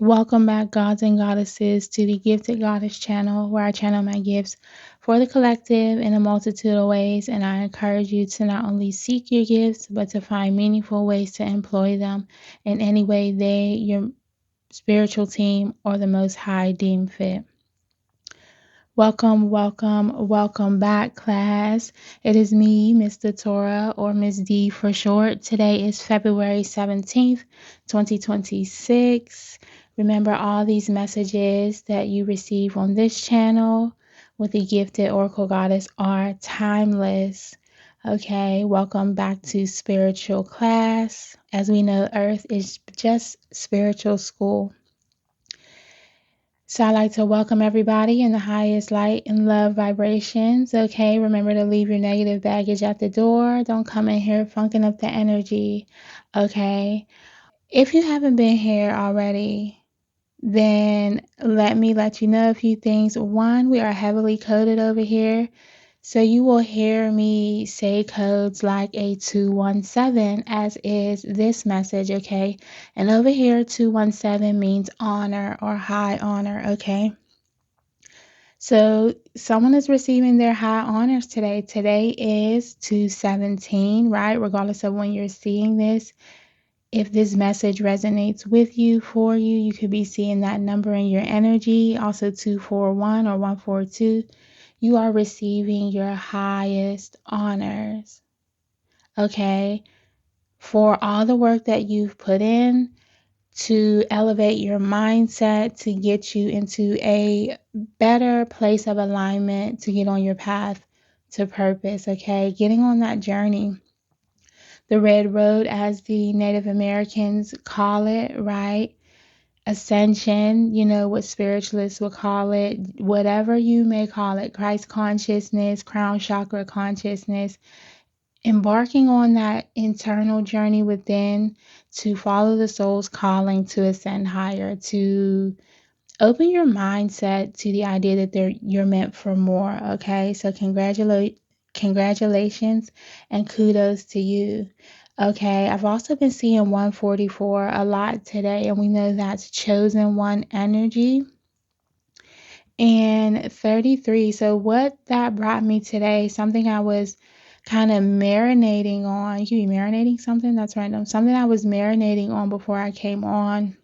Welcome back, gods and goddesses, to the Gifted Goddess channel, where I channel my gifts for the collective in a multitude of ways. And I encourage you to not only seek your gifts, but to find meaningful ways to employ them in any way your spiritual team, or the Most High deem fit. Welcome, welcome, welcome back, class. It is me, Mr. Torah, or Miss D for short. Today is February 17th, 2026. Remember, all these messages that you receive on this channel with the Gifted Oracle Goddess are timeless. Okay, welcome back to spiritual class. As we know, Earth is just spiritual school. So I'd like to welcome everybody in the highest light and love vibrations. Okay, remember to leave your negative baggage at the door. Don't come in here funking up the energy. Okay, if you haven't been here already, then let you know a few things. One, we are heavily coded over here. So you will hear me say codes like a 217, as is this message, okay? And over here, 217 means honor or high honor, okay? So someone is receiving their high honors today. Today is 217, right? Regardless of when you're seeing this. If this message resonates with you, for you, you could be seeing that number in your energy. Also 241 or 142. You are receiving your highest honors, okay? For all the work that you've put in to elevate your mindset, to get you into a better place of alignment, to get on your path to purpose, okay? Getting on that journey. The red road, as the Native Americans call it, right? Ascension, what spiritualists would call it, whatever you may call it, Christ consciousness, crown chakra consciousness, embarking on that internal journey within to follow the soul's calling to ascend higher, to open your mindset to the idea that you're meant for more, okay? So congratulations and kudos to you. Okay, I've also been seeing 144 a lot today, and we know that's chosen one energy. And 33. So what that brought me today, something I was kind of marinating on. You can be marinating something? That's random. Something I was marinating on before I came on,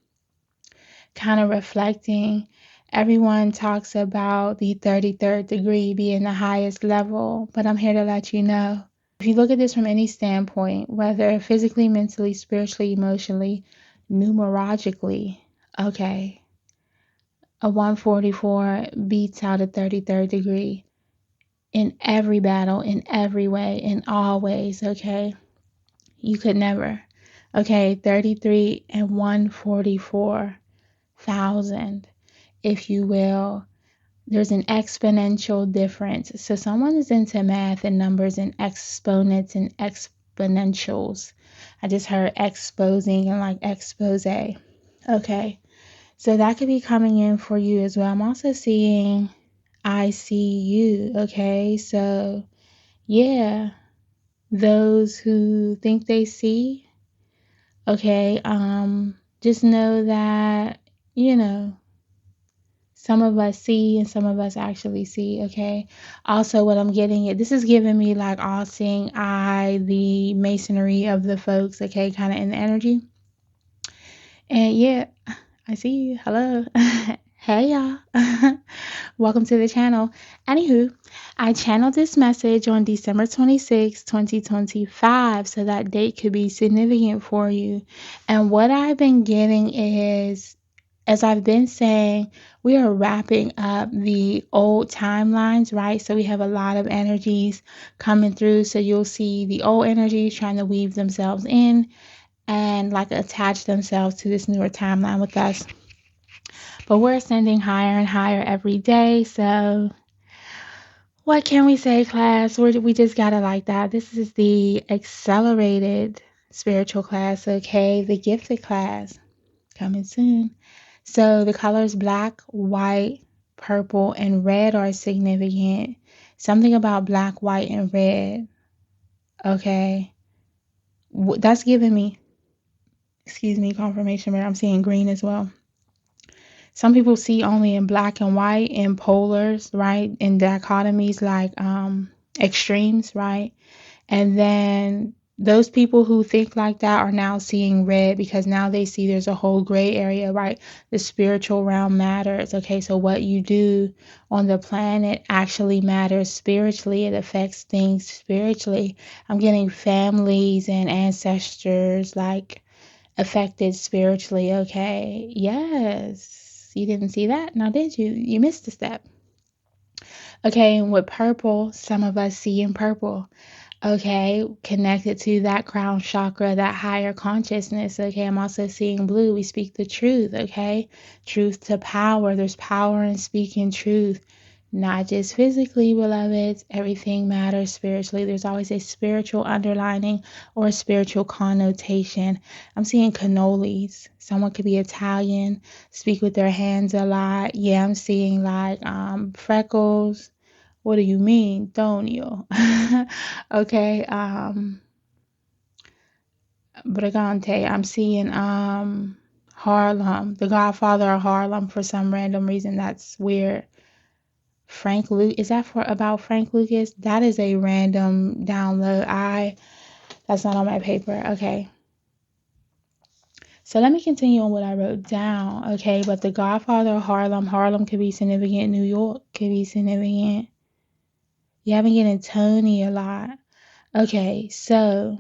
kind of reflecting. Everyone talks about the 33rd degree being the highest level, but I'm here to let you know. If you look at this from any standpoint, whether physically, mentally, spiritually, emotionally, numerologically, okay, a 144 beats out a 33rd degree in every battle, in every way, in all ways, okay? You could never. Okay, 33 and 144,000, if you will. There's an exponential difference. So someone is into math and numbers and exponents and exponentials. I just heard exposing and like expose. Okay. So that could be coming in for you as well. I'm also seeing ICU. Okay. So yeah, those who think they see, okay, just know that, some of us see and some of us actually see, okay? Also, what I'm getting at, this is giving me like all seeing eye, the masonry of the folks, okay, kind of in the energy. And yeah, I see you. Hello. Hey, y'all. Welcome to the channel. Anywho, I channeled this message on December 26, 2025, so that date could be significant for you. And what I've been getting is, as I've been saying, we are wrapping up the old timelines, right? So we have a lot of energies coming through. So you'll see the old energies trying to weave themselves in and like attach themselves to this newer timeline with us. But we're ascending higher and higher every day. So what can we say, class? We just got it like that. This is the accelerated spiritual class, okay? The gifted class coming soon. So the colors black, white, purple, and red are significant. Something about black, white, and red. Okay. That's giving me, excuse me, confirmation, but I'm seeing green as well. Some people see only in black and white, in polars, right? In dichotomies, like extremes, right? And then those people who think like that are now seeing red because now they see there's a whole gray area, right? The spiritual realm matters. Okay, so what you do on the planet actually matters spiritually. It affects things spiritually. I'm getting families and ancestors like affected spiritually. Okay, yes. You didn't see that? Now, did you? You missed a step. Okay, and with purple, some of us see in purple. Okay, connected to that crown chakra, that higher consciousness. Okay, I'm also seeing blue. We speak the truth. Okay, truth to power. There's power in speaking truth, not just physically, beloveds. Everything matters spiritually. There's always a spiritual underlining or a spiritual connotation. I'm seeing cannolis. Someone could be Italian, speak with their hands a lot. Yeah, I'm seeing like freckles. What do you mean, Tonio? Okay, Brigante. I'm seeing Harlem, the Godfather of Harlem for some random reason. That's weird. Frank Luke, is that for about Frank Lucas? That is a random download. That's not on my paper. Okay. So let me continue on what I wrote down. Okay, but the Godfather of Harlem, Harlem could be significant. New York could be significant. Yeah, I've been getting Tony a lot. Okay, so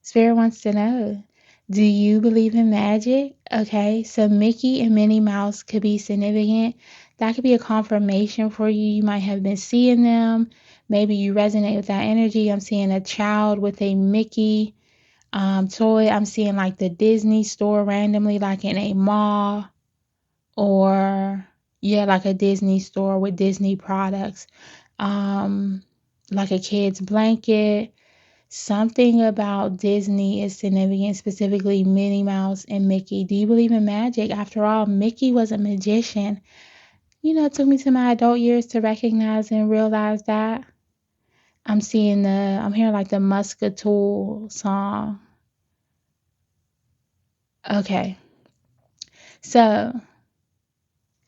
Spirit wants to know, do you believe in magic? Okay, so Mickey and Minnie Mouse could be significant. That could be a confirmation for you. You might have been seeing them. Maybe you resonate with that energy. I'm seeing a child with a Mickey toy. I'm seeing like the Disney store randomly, like in a mall, or yeah, like a Disney store with Disney products. Like a kid's blanket. Something about Disney is significant, specifically Minnie Mouse and Mickey. Do you believe in magic? After all, Mickey was a magician. You know, it took me to my adult years to recognize and realize that. I'm hearing like the Muscatool song. Okay. So,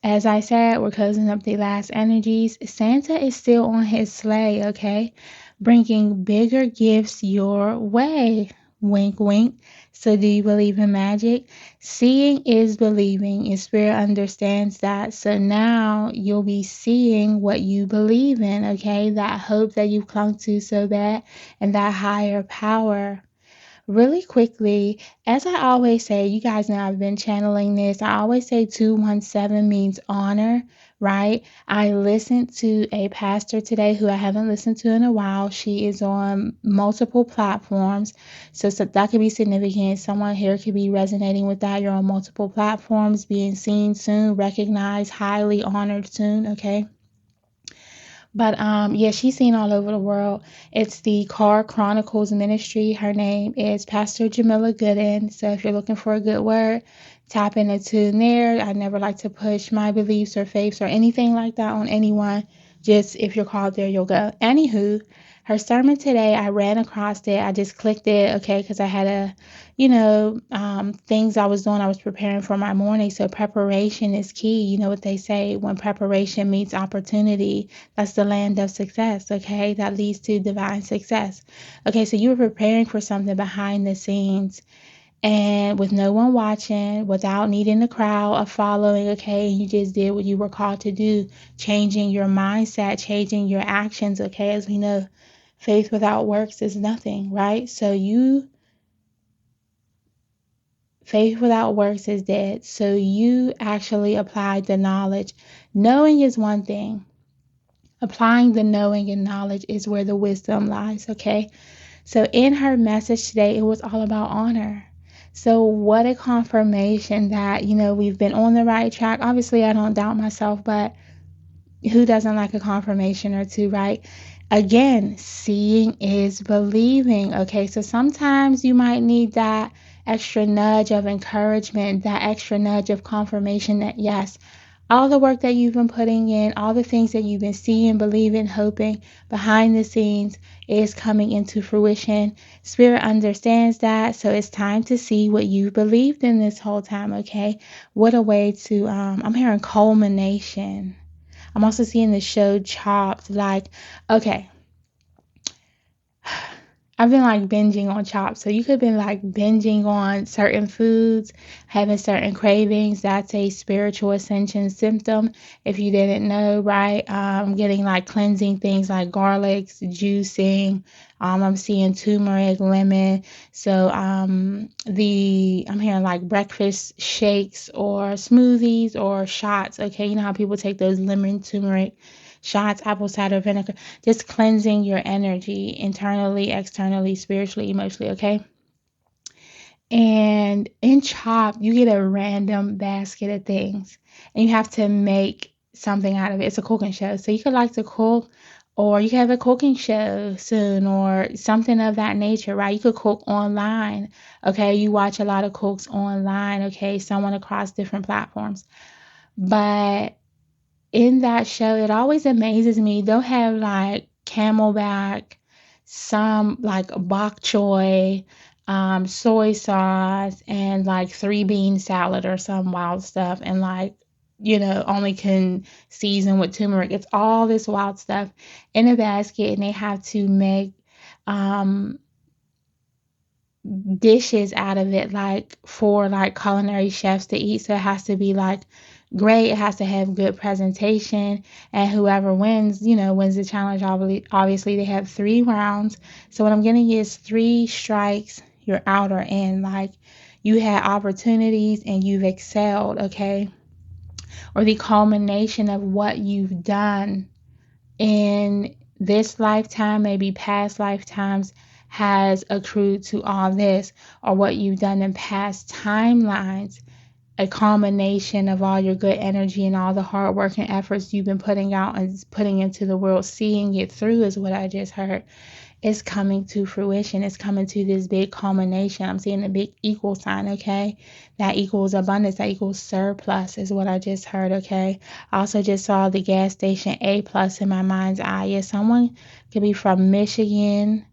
as I said, we're closing up the last energies. Santa is still on his sleigh, okay? Bringing bigger gifts your way. Wink, wink. So, do you believe in magic? Seeing is believing. Your spirit understands that. So, now you'll be seeing what you believe in, okay? That hope that you clung to so bad and that higher power. Really quickly, as I always say, you guys know I've been channeling this. I always say 217 means honor, right? I listened to a pastor today who I haven't listened to in a while. She is on multiple platforms. So that could be significant. Someone here could be resonating with that. You're on multiple platforms, being seen soon, recognized, highly honored soon, okay? But yeah, she's seen all over the world. It's the Car Chronicles Ministry. Her name is Pastor Jamila Gooden. So if you're looking for a good word, tap in and tune there. I never like to push my beliefs or faiths or anything like that on anyone. Just if you're called there, you'll go. Anywho, her sermon today, I ran across it. I just clicked it, okay, because I had things I was doing. I was preparing for my morning. So preparation is key. You know what they say, when preparation meets opportunity, that's the land of success, okay? That leads to divine success. Okay, so you were preparing for something behind the scenes and with no one watching, without needing the crowd or following, okay? You just did what you were called to do, changing your mindset, changing your actions, okay? As we know, faith without works is nothing, right? Faith without works is dead. So you actually applied the knowledge. Knowing is one thing. Applying the knowing and knowledge is where the wisdom lies, okay? So in her message today, it was all about honor. So what a confirmation that, we've been on the right track. Obviously, I don't doubt myself, but who doesn't like a confirmation or two, right? Again, seeing is believing, okay? So sometimes you might need that extra nudge of encouragement, that extra nudge of confirmation that, yes, All the work that you've been putting in, all the things that you've been seeing, believing, hoping behind the scenes is coming into fruition. Spirit understands that. So it's time to see what you believed in this whole time, okay? What a way to, I'm hearing culmination. I'm also seeing the show Chopped. Like, okay, I've been like binging on Chopped. So you could have been like binging on certain foods, having certain cravings. That's a spiritual ascension symptom. If you didn't know, right? Getting like cleansing things like garlics, juicing. I'm seeing turmeric, lemon. So I'm hearing like breakfast shakes or smoothies or shots. Okay, you know how people take those lemon turmeric shots, apple cider vinegar, just cleansing your energy internally, externally, spiritually, emotionally, okay? And in Chop, you get a random basket of things and you have to make something out of it. It's a cooking show. So you could like to cook, or you could have a cooking show soon or something of that nature, right? You could cook online, okay? You watch a lot of cooks online, okay? Someone across different platforms. But in that show, it always amazes me. They'll have like camelback, some like bok choy, soy sauce, and like three bean salad or some wild stuff, and like, only can season with turmeric. It's all this wild stuff in a basket, and they have to make um dishes out of it, like for like culinary chefs to eat. So it has to be like great. It has to have good presentation, and whoever wins, wins the challenge. Obviously, they have 3 rounds. So what I'm getting is 3 strikes, you're out or in. Like you had opportunities and you've excelled, okay? Or the culmination of what you've done in this lifetime, maybe past lifetimes, has accrued to all this, or what you've done in past timelines, a culmination of all your good energy and all the hard work and efforts you've been putting out and putting into the world, seeing it through is what I just heard. It's coming to fruition. It's coming to this big culmination. I'm seeing a big equal sign, okay? That equals abundance. That equals surplus is what I just heard, okay? I also just saw the gas station A plus in my mind's eye. Yeah, someone could be from Michigan,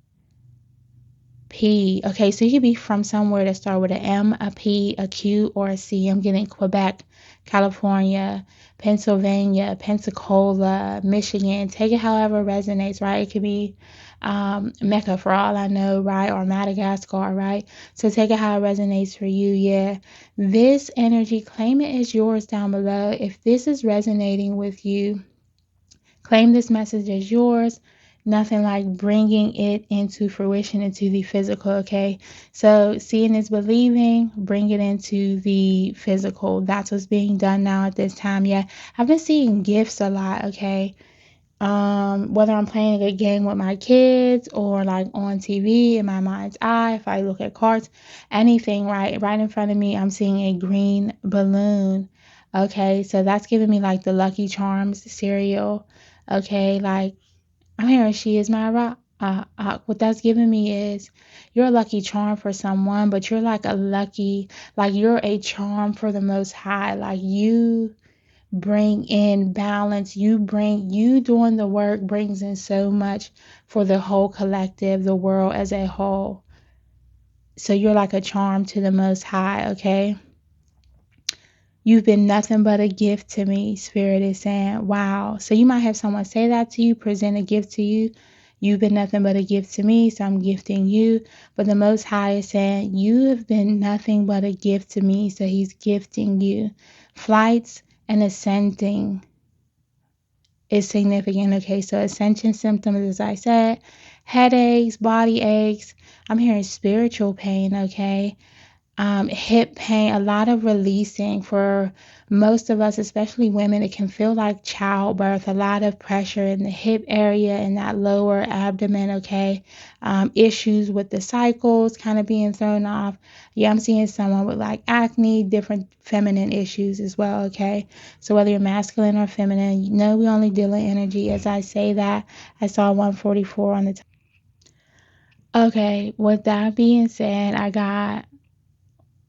P. Okay, so you could be from somewhere that start with an M, a P, a Q, or a C. I'm getting Quebec, California, Pennsylvania, Pensacola, Michigan. Take it however resonates, right? It could be Mecca for all I know, right? Or Madagascar, right? So take it how it resonates for you. Yeah. This energy, claim it as yours down below. If this is resonating with you, claim this message as yours. Nothing like bringing it into fruition, into the physical, okay? So seeing is believing, bring it into the physical. That's what's being done now at this time. Yeah, I've been seeing gifts a lot, okay? Whether I'm playing a game with my kids or like on TV in my mind's eye, if I look at cards, anything right in front of me, I'm seeing a green balloon. Okay, so that's giving me like the Lucky Charms cereal. Okay, like I'm hearing she is my rock. What that's giving me is you're a lucky charm for someone, but you're like a lucky, like you're a charm for the Most High. Like you bring in balance. You doing the work brings in so much for the whole collective, the world as a whole. So you're like a charm to the Most High, okay? You've been nothing but a gift to me, Spirit is saying. Wow. So you might have someone say that to you, present a gift to you. You've been nothing but a gift to me, so I'm gifting you. But the Most High is saying, you have been nothing but a gift to me, so He's gifting you. Flights and ascending is significant. Okay, so ascension symptoms, as I said, headaches, body aches. I'm hearing spiritual pain, okay? Hip pain, a lot of releasing for most of us, especially women. It can feel like childbirth, a lot of pressure in the hip area and that lower abdomen, okay? Issues with the cycles kind of being thrown off. Yeah, I'm seeing someone with like acne, different feminine issues as well, okay? So whether you're masculine or feminine, we only deal in energy. As I say that, I saw 144 on the top. Okay, with that being said, I got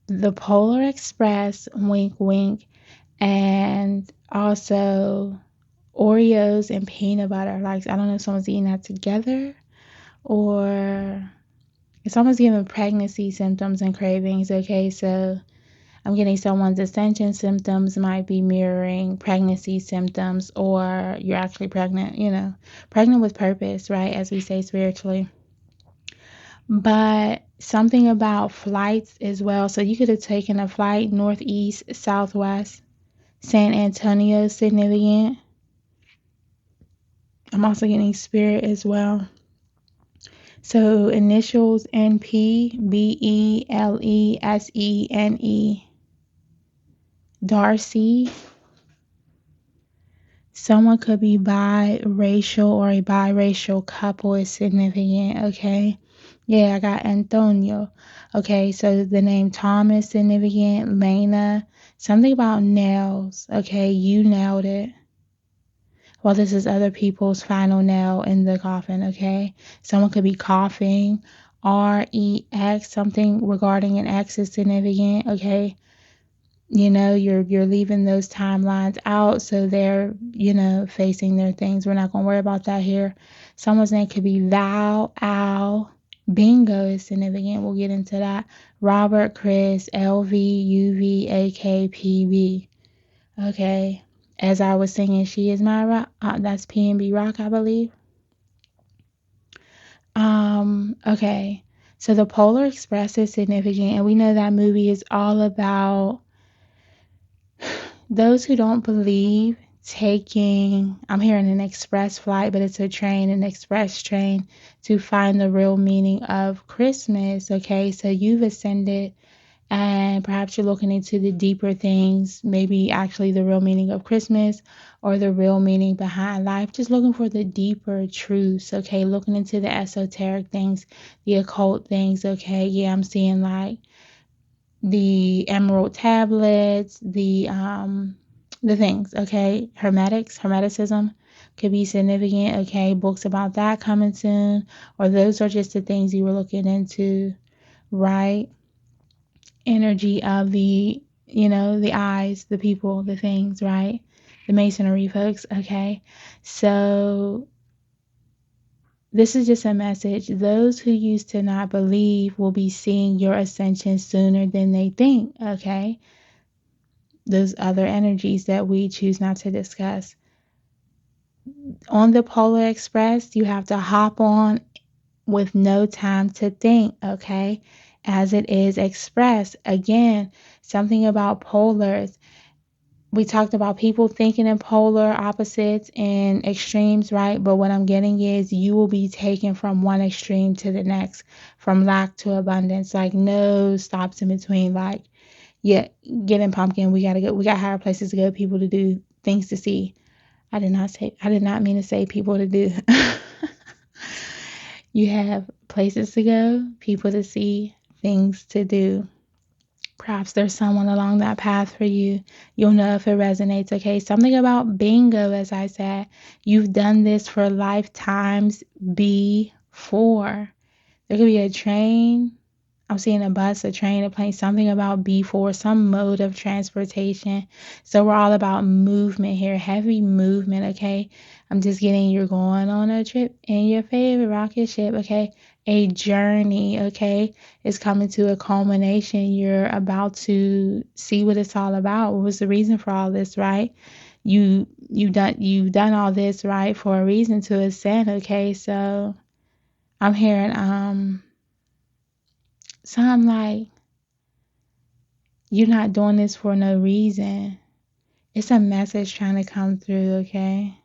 the Polar Express, wink, wink, And also Oreos and peanut butter. Like, I don't know if someone's eating that together, or it's almost giving pregnancy symptoms and cravings. Okay, so I'm getting someone's ascension symptoms might be mirroring pregnancy symptoms, or you're actually pregnant, pregnant with purpose, right? As we say spiritually. But something about flights as well. So you could have taken a flight northeast, southwest, San Antonio significant. I'm also getting spirit as well. So initials NP, BELESENE, Darcy. Someone could be biracial, or a biracial couple is significant, okay? Yeah, I got Antonio. Okay, so the name Tom is significant. Lena, something about nails, okay? You nailed it. Well, this is other people's final nail in the coffin, okay? Someone could be coughing. REX, something regarding an X is significant, okay? You're leaving those timelines out, so they're, facing their things. We're not going to worry about that here. Someone's name could be Val, Al. Bingo is significant. We'll get into that. Robert, Chris, LV, UV, AK, PB. Okay. As I was singing, She Is My Rock. That's PNB Rock, I believe. Okay. So the Polar Express is significant, and we know that movie is all about those who don't believe taking, I'm hearing an express flight, but it's a train, an express train, to find the real meaning of Christmas. Okay, so you've ascended, and perhaps you're looking into the deeper things, maybe actually the real meaning of Christmas, or the real meaning behind life, just looking for the deeper truths. Okay, looking into the esoteric things, the occult things. Okay, yeah, I'm seeing like the emerald tablets, the things, okay? Hermeticism could be significant, okay? Books about that coming soon, or those are just the things you were looking into, right? Energy of the eyes, the people, the things, right? The masonry folks, okay? So this is just a message. Those who used to not believe will be seeing your ascension sooner than they think, okay? Those other energies that we choose not to discuss. On the Polar Express, you have to hop on with no time to think, okay? As it is expressed. Again, something about polars. We talked about people thinking in polar opposites and extremes, right? But what I'm getting is you will be taken from one extreme to the next, from lack to abundance, like no stops in between. Like, yeah, getting pumpkin, we gotta go, we got higher places to go, people to do, things to see. I did not mean to say people to do. You have places to go, people to see, things to do. Perhaps there's someone along that path for you. You'll know if it resonates, okay? Something about bingo, as I said. You've done this for lifetimes before. There could be a train. I'm seeing a bus, a train, a plane, something about before, some mode of transportation. So we're all about movement here, heavy movement, okay? I'm just getting you're going on a trip in your favorite rocket ship, okay? A journey, okay? It's coming to a culmination. You're about to see what it's all about. What was the reason for all this, right? You've done all this, right, for a reason, to ascend, okay? So I'm hearing so I'm like, you're not doing this for no reason. It's a message trying to come through, okay?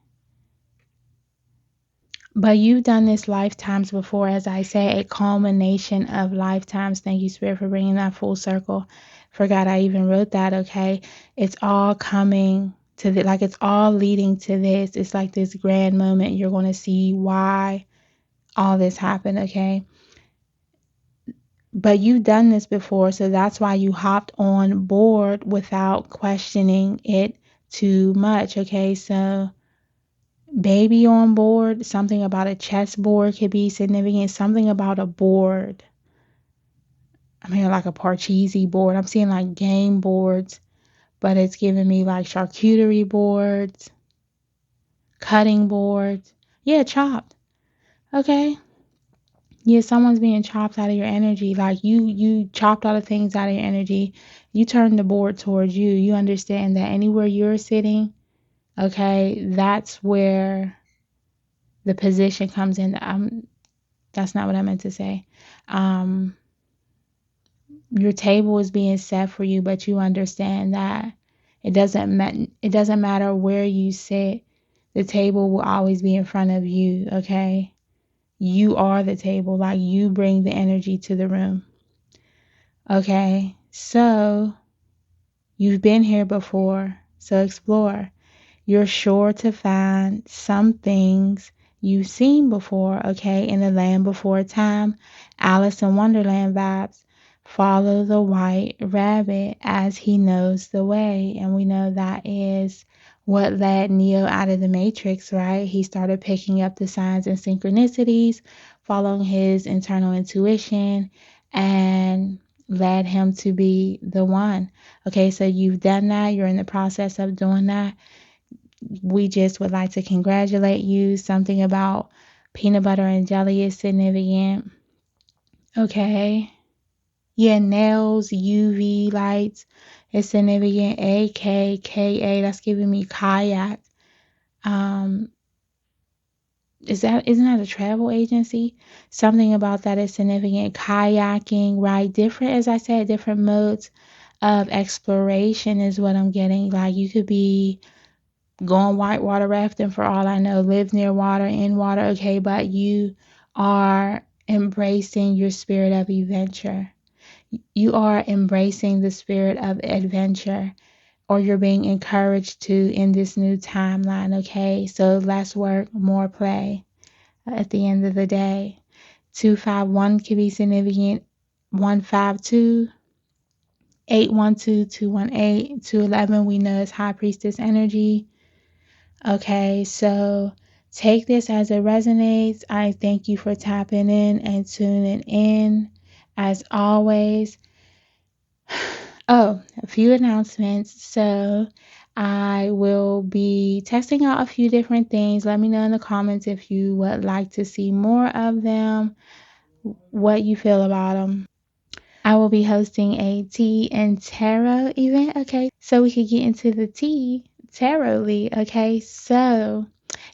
But you've done this lifetimes before, as I say, a culmination of lifetimes. Thank you, Spirit, for bringing that full circle. Forgot I even wrote that, okay? It's all coming to like it's all leading to this. It's like this grand moment. You're going to see why all this happened, okay? But you've done this before, so that's why you hopped on board without questioning it too much, okay? So baby on board, something about a chessboard could be significant, something about a board. I'm hearing like a Parcheesi board. I'm seeing like game boards, but it's giving me like charcuterie boards, cutting boards. Yeah, chopped. Okay. Yeah, someone's being chopped out of your energy. Like you chopped all the things out of your energy. You turned the board towards you. You understand that anywhere you're sitting, okay, that's where the position comes in. That's not what I meant to say. Um, your table is being set for you, but you understand that it doesn't matter where you sit. The table will always be in front of you, okay? You are the table, like you bring the energy to the room. Okay? So, you've been here before, so explore. You're sure to find some things you've seen before, okay, in the land before time. Alice in Wonderland vibes. Follow the white rabbit as he knows the way. And we know that is what led Neo out of the Matrix, right? He started picking up the signs and synchronicities, following his internal intuition, and led him to be the one. Okay, so you've done that. You're in the process of doing that. We just would like to congratulate you. Something about peanut butter and jelly is significant. Okay. Yeah, nails, UV lights is significant. AKKA, that's giving me kayak. Um, isn't that a travel agency? Something about that is significant. Kayaking, right? Different, as I said, different modes of exploration is what I'm getting. Like you could be going whitewater rafting for all I know, live near water, in water, okay, but you are embracing your spirit of adventure. You are embracing the spirit of adventure, or you're being encouraged to in this new timeline, okay? So less work, more play at the end of the day. 251 could be significant. 152, 812, 218, 211, we know is High Priestess energy. Okay, so take this as it resonates. I thank you for tapping in and tuning in. As always, oh, a few announcements. So I will be testing out a few different things. Let me know in the comments if you would like to see more of them, what you feel about them. I will be hosting a tea and tarot event, okay? So we could get into the tea tarot lead, okay? So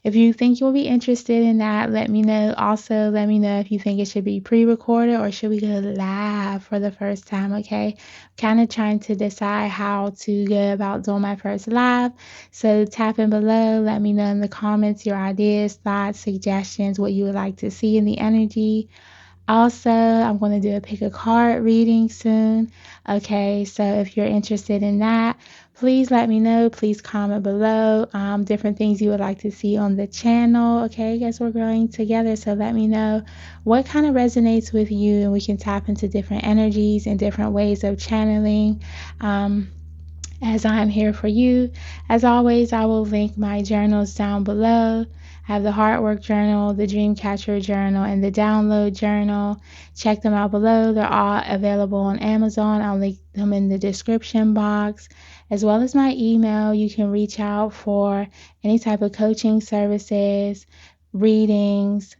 if you think you'll be interested in that, let me know. Also, let me know if you think it should be pre-recorded or should we go live for the first time, okay? Kind of trying to decide how to go about doing my first live. So tap in below. Let me know in the comments your ideas, thoughts, suggestions, what you would like to see in the energy. Also, I'm going to do a pick a card reading soon. Okay, so if you're interested in that, please let me know. Please comment below different things you would like to see on the channel. Okay, I guess we're growing together, so let me know what kind of resonates with you, and we can tap into different energies and different ways of channeling. As I'm here for you. As always, I will link my journals down below. I have the Heartwork Journal, the Dreamcatcher Journal, and the Download Journal. Check them out below. They're all available on Amazon. I'll link them in the description box, as well as my email. You can reach out for any type of coaching services, readings,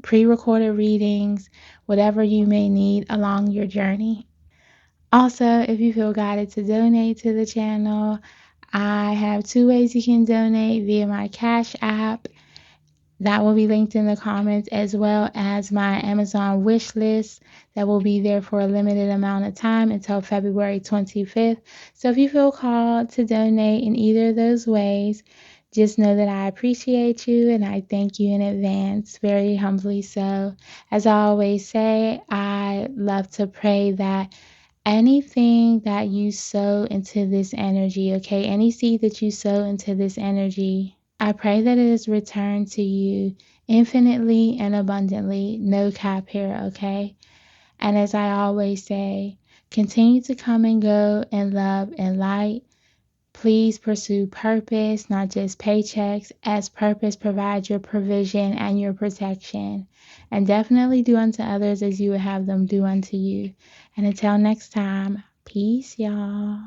pre-recorded readings, whatever you may need along your journey. Also, if you feel guided to donate to the channel, I have two ways you can donate via my Cash App. That will be linked in the comments, as well as my Amazon wish list that will be there for a limited amount of time until February 25th. So if you feel called to donate in either of those ways, just know that I appreciate you and I thank you in advance, very humbly so. As I always say, I love to pray that anything that you sow into this energy, okay, any seed that you sow into this energy, I pray that it is returned to you infinitely and abundantly, no cap here, okay? And as I always say, continue to come and go in love and light. Please pursue purpose, not just paychecks, as purpose provides your provision and your protection. And definitely do unto others as you would have them do unto you. And until next time, peace, y'all.